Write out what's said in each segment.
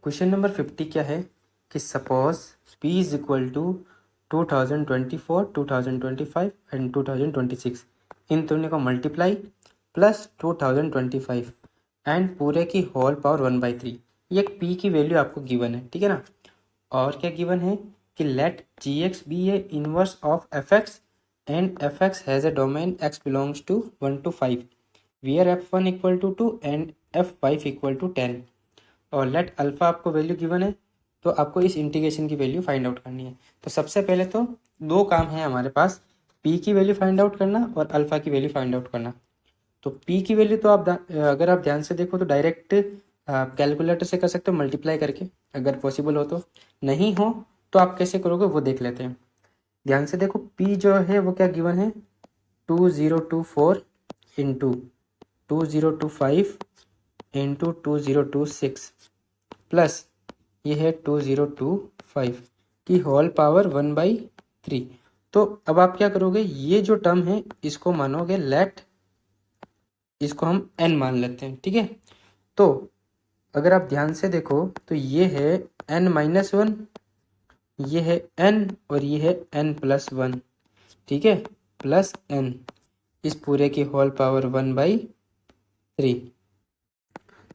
Question number 50 क्या है कि suppose P is equal to 2024, 2025 and 2026 इन दोनों को मल्टीप्लाई प्लस 2025 एंड पूरे की होल पावर 1/3। ये एक P की वैल्यू आपको गिवन है, ठीक है ना। और क्या गिवन है कि let Gx be a inverse of Fx and Fx has a domain x belongs to 1 to 5 where F1 equal to 2 and F5 equal to 10 और लेट अल्फ़ा आपको वैल्यू गिवन है, तो आपको इस इंटीग्रेशन की वैल्यू फाइंड आउट करनी है। तो सबसे पहले तो दो काम है हमारे पास, पी की वैल्यू फाइंड आउट करना और अल्फ़ा की वैल्यू फाइंड आउट करना। तो पी की वैल्यू तो अगर आप ध्यान से देखो तो डायरेक्ट कैलकुलेटर से कर सकते हो मल्टीप्लाई करके, अगर पॉसिबल हो तो। नहीं हो तो आप कैसे करोगे वो देख लेते हैं। ध्यान से देखो, पी जो है वो क्या गिवन है, 2024 इंटू 2025 इंटू 2026 प्लस ये है 2025 की होल पावर 1/3। तो अब आप क्या करोगे, ये जो टर्म है इसको मानोगे लेट, इसको हम n मान लेते हैं, ठीक है। तो अगर आप ध्यान से देखो तो ये है n-1, ये है n और ये है n+1, ठीक है, प्लस n इस पूरे की होल पावर 1/3।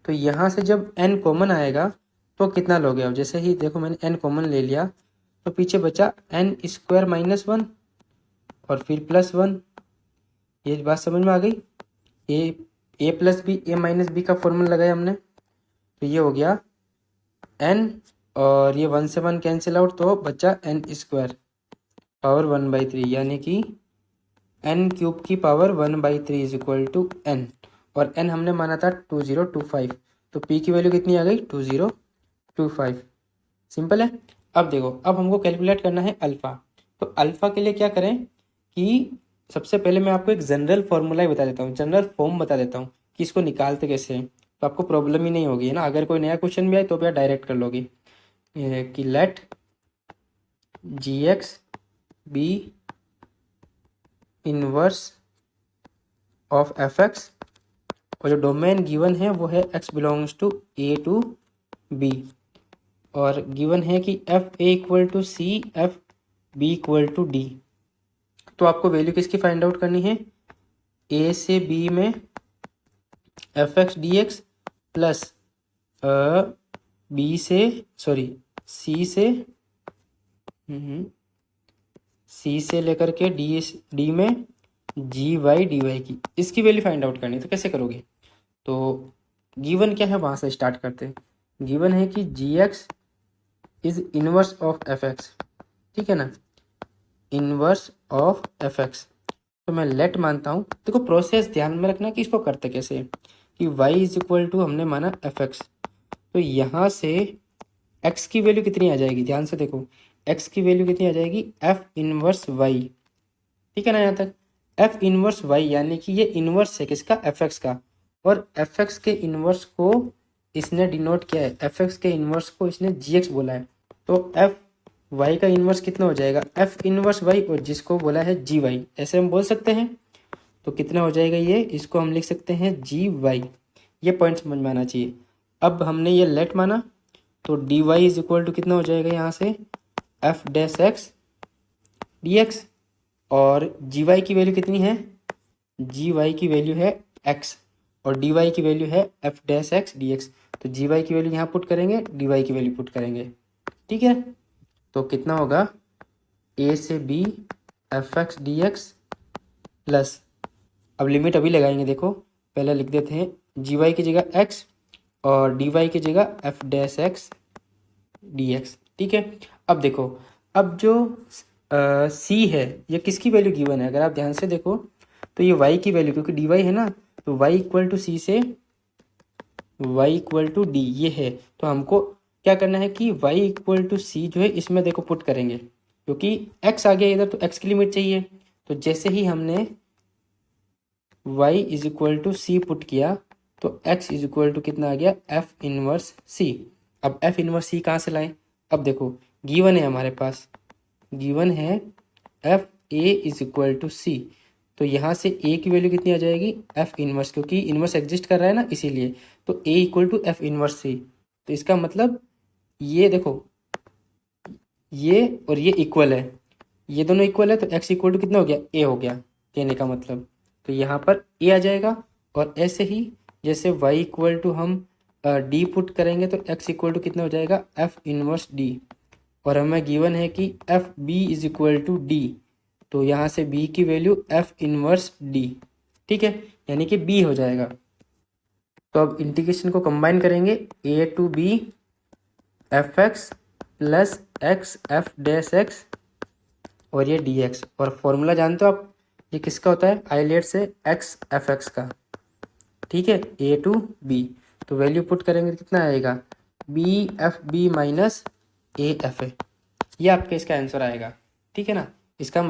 तो यहाँ से जब n कॉमन आएगा तो कितना लोगे। अब जैसे ही देखो मैंने n कॉमन ले लिया तो पीछे बचा n² - 1 और फिर +1। ये बात समझ में आ गई। a प्लस बी a-b का फॉर्मूला लगाया हमने, तो ये हो गया n और ये 1 से 1 कैंसिल आउट, तो बचा n² पावर 1/3, यानी कि n³ की power 1/3 is equal to n। और n हमने माना था 2025, तो p की वैल्यू कितनी आ गई 2025। सिंपल है। अब देखो, अब हमको कैलकुलेट करना है अल्फ़ा। तो अल्फ़ा के लिए क्या करें कि सबसे पहले मैं आपको एक जनरल फार्मूला ही बता देता हूँ, जनरल फॉर्म बता देता हूँ कि इसको निकालते कैसे हैं, तो आपको प्रॉब्लम ही नहीं होगी, है ना। अगर कोई नया क्वेश्चन भी आए तो भी आप डायरेक्ट कर लोगे कि let Gx be inverse of Fx और जो डोमेन गिवन है वो है x belongs to a to b और गिवन है कि F A equal to C, F B equal to D. तो आपको वैल्यू किसकी फाइंड आउट करनी है, ए से बी में F x D x plus B से सी से लेकर के डी में जी वाई डी वाई की, इसकी वैल्यू फाइंड आउट करनी है। तो कैसे करोगे, तो गिवन क्या है वहाँ से स्टार्ट करते हैं। गिवन है कि g x is inverse of f x, ठीक है ना, इनवर्स ऑफ एफ एक्स। तो मैं लेट मानता हूँ। देखो प्रोसेस ध्यान में रखना कि इसको करते कैसे, कि y इज इक्वल टू हमने माना एफ एक्स, तो यहाँ से x की वैल्यू कितनी आ जाएगी, ध्यान से देखो x की वैल्यू कितनी आ जाएगी, f इनवर्स y, ठीक है ना। यहाँ तक f इनवर्स y यानी कि ये इनवर्स है किसका, एफ एक्स का, और एफ एक्स के इनवर्स को इसने डिनोट किया है, एफ एक्स के इनवर्स को इसने जी एक्स बोला है। तो एफ वाई का इन्वर्स कितना हो जाएगा, एफ इनवर्स वाई, और जिसको बोला है जी वाई, ऐसे हम बोल सकते हैं। तो कितना हो जाएगा ये, इसको हम लिख सकते हैं जी वाई। ये पॉइंट समझ में आना चाहिए। अब हमने ये लेट माना तो D Y is equal to कितना हो जाएगा यहाँ से, F dash X D X, और जी वाई की वैल्यू कितनी है, जी वाई की वैल्यू है एक्स और डी वाई की वैल्यू है F dash X D X. तो जी वाई की वैल्यू यहाँ पुट करेंगे, डी वाई की वैल्यू पुट करेंगे, ठीक है। तो कितना होगा, ए से B F x D x plus, अब लिमिट अभी लगाएंगे, देखो पहले लिख देते हैं जी वाई की जगह एक्स और डी वाई की जगह F dash X D x, ठीक है। अब देखो, अब जो सी है ये किसकी वैल्यू गिवन है, अगर आप ध्यान से देखो तो ये वाई की वैल्यू, क्योंकि डी वाई है ना, तो वाई इक्वल टू सी से वाई इक्वल टू डी ये है। तो हमको क्या करना है कि y इक्वल टू सी जो है इसमें देखो पुट करेंगे, क्योंकि x आ गया इधर तो x की लिमिट चाहिए। तो जैसे ही हमने y is equal to C put किया तो x इज इक्वल टू कितना आ गया, f इनवर्स c। अब f इनवर्स c कहाँ से लाएं, अब देखो गिवन है हमारे पास, गिवन है f a is equal to c, तो यहाँ से a की वैल्यू कितनी आ जाएगी, f इनवर्स, क्योंकि इनवर्स एग्जिस्ट कर रहा है ना इसीलिए, तो a equal to f inverse c। तो इसका मतलब ये देखो, ये और ये इक्वल है, ये दोनों इक्वल है, तो x इक्वल टू कितना हो गया, a हो गया, कहने का मतलब। तो यहाँ पर a आ जाएगा। और ऐसे ही जैसे y इक्वल टू हम d पुट करेंगे तो x इक्वल टू कितना हो जाएगा, f इनवर्स d। और हमें गिवन है कि F B is equal to D, तो यहाँ से b की वैल्यू f इनवर्स d, ठीक है, यानी कि b हो जाएगा। तो अब इंटीग्रेशन को कंबाइन करेंगे, a to b F X plus X F dash X और ये डी एक्स। और फॉर्मूला जानते हो आप, ये किसका होता है, आइलेट से एक्स एफ एक्स का, ठीक है, ए टू बी। तो वैल्यू पुट करेंगे तो कितना आएगा, B F B minus A F A, ये आपका इसका आंसर आएगा, ठीक है ना। इसका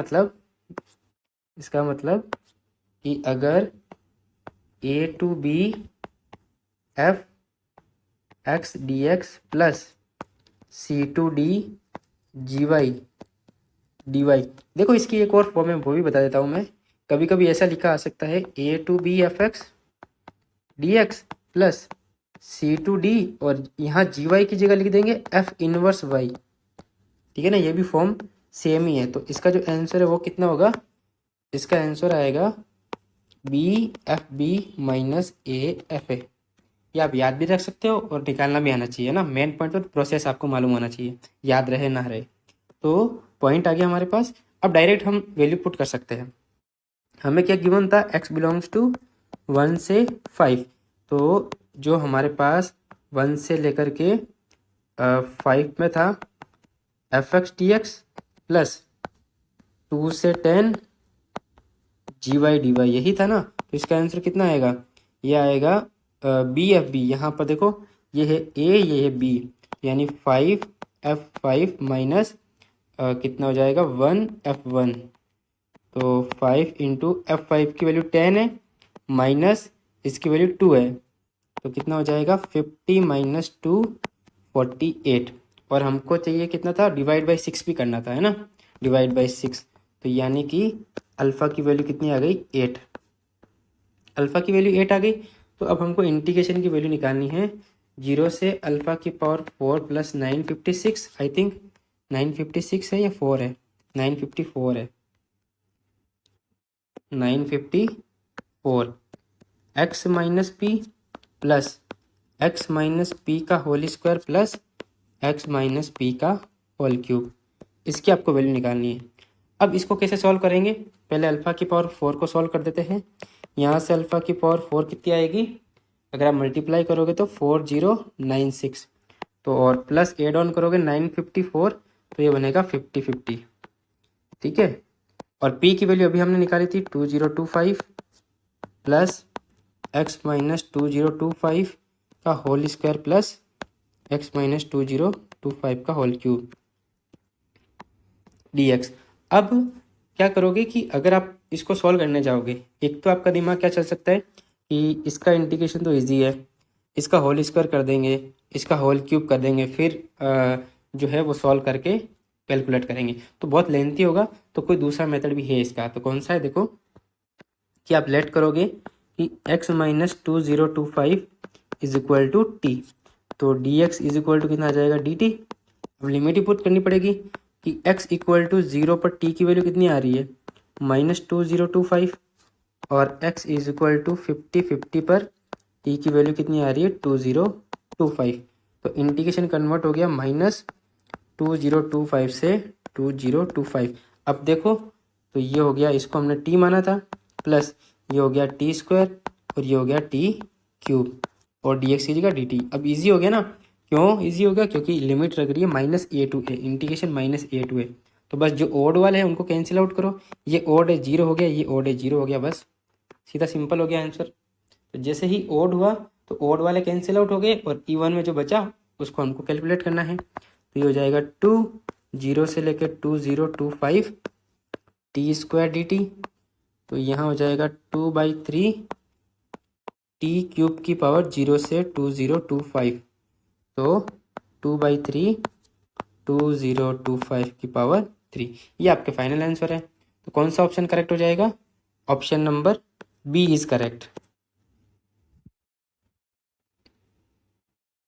मतलब कि अगर a to b F x D x plus c to d g y d y, देखो इसकी एक और फॉर्म है वो भी बता देता हूँ मैं। कभी कभी ऐसा लिखा आ सकता है ए to b F x D x plus c to d, और यहाँ जी वाई की जगह लिख देंगे एफ इनवर्स वाई, ठीक है ना, ये भी फॉर्म सेम ही है। तो इसका जो आंसर है वो कितना होगा, इसका आंसर आएगा B F B minus A F A. ये आप याद भी रख सकते हो और निकालना भी आना चाहिए ना, मेन पॉइंट तो प्रोसेस आपको मालूम होना चाहिए, याद रहे ना रहे। तो पॉइंट आ गया हमारे पास। अब डायरेक्ट हम वैल्यू पुट कर सकते हैं। हमें क्या गिवन था, x बिलोंग्स टू 1 से 5, तो जो हमारे पास 1 से लेकर के 5 में था F x D x plus 2 से 10 जी वाई डी वाई, यही था ना। तो इसका आंसर कितना आएगा, ये आएगा बी एफ बी। यहाँ पर देखो, ये है ए, ये है बी, यानी 5 माइनस कितना हो जाएगा 1 तो 5 इंटू F5 की वैल्यू 10 है, माइनस इसकी वैल्यू 2 है, तो कितना हो जाएगा 50 माइनस 2 48। और हमको चाहिए कितना था, डिवाइड बाई 6 भी करना था, है ना, डिवाइड बाई 6। तो यानी कि अल्फ़ा की वैल्यू कितनी आ गई, 8, अल्फ़ा की वैल्यू 8 आ गई। तो अब हमको इंटीग्रेशन की वैल्यू निकालनी है, 0 से अल्फ़ा की पावर 4 प्लस 956, आई थिंक 956 है या 4 है, 954 है, 954 x minus p plus x minus p का whole square plus x minus p का होल क्यूब, इसकी आपको वैल्यू निकालनी है। अब इसको कैसे सॉल्व करेंगे, पहले अल्फ़ा की पावर 4 को सॉल्व कर देते हैं। यहाँ से अल्फ़ा की पावर 4 कितनी आएगी, अगर आप मल्टीप्लाई करोगे तो 4096, तो और प्लस एड ऑन करोगे 954, तो ये बनेगा 50, ठीक है। और p की वैल्यू अभी हमने निकाली थी 2025 प्लस एक्स माइनस 2025 का whole square plus x minus 2025 का होल क्यूब dx। अब क्या करोगे कि अगर आप इसको सॉल्व करने जाओगे, एक तो आपका दिमाग क्या चल सकता है कि इसका इंटीग्रेशन तो इजी है, इसका होल स्क्वायर कर देंगे, इसका होल क्यूब कर देंगे, फिर जो है वो सॉल्व करके कैलकुलेट करेंगे, तो बहुत लेंथी होगा। तो कोई दूसरा मेथड भी है इसका, तो कौन सा है, देखो कि आप लेट करोगे कि x minus 2025 is equal to T, तो dx इज इक्वल टू कितना आ जाएगा dt। अब लिमिट ही पुट करनी पड़ेगी कि x इक्वल टू 0 पर t की वैल्यू कितनी आ रही है, -2025, और x इज इक्वल टू 50 पर t की वैल्यू कितनी आ रही है 2025। तो इंटीग्रेशन कन्वर्ट हो गया -2025 से 2025। अब देखो, तो ये हो गया, इसको हमने t माना था, प्लस ये हो गया टी स्क्वायर और ये हो गया टी क्यूब, और डी एक्स की जगह डी टी। अब इजी हो गया ना, क्यों इजी हो गया, क्योंकि लिमिट लग रही है -a to a, integration -a to a। तो बस जो ओड वाले हैं उनको कैंसिल आउट करो, ये ओड है 0 हो गया, ये ओड है 0 हो गया, बस सीधा सिंपल हो गया आंसर। तो जैसे ही ओड हुआ तो ओड वाले कैंसिल आउट हो गए, और इवन में जो बचा उसको हमको कैलकुलेट करना है। तो ये हो जाएगा 0 से लेकर 2025 टी स्क्वायर डी टी, तो यहाँ हो जाएगा 2/3 टी क्यूब की पावर 0 से 2025, तो 2/3 2025 की पावर 3, ये आपके फाइनल आंसर है। तो कौन सा ऑप्शन करेक्ट हो जाएगा, option number B is correct.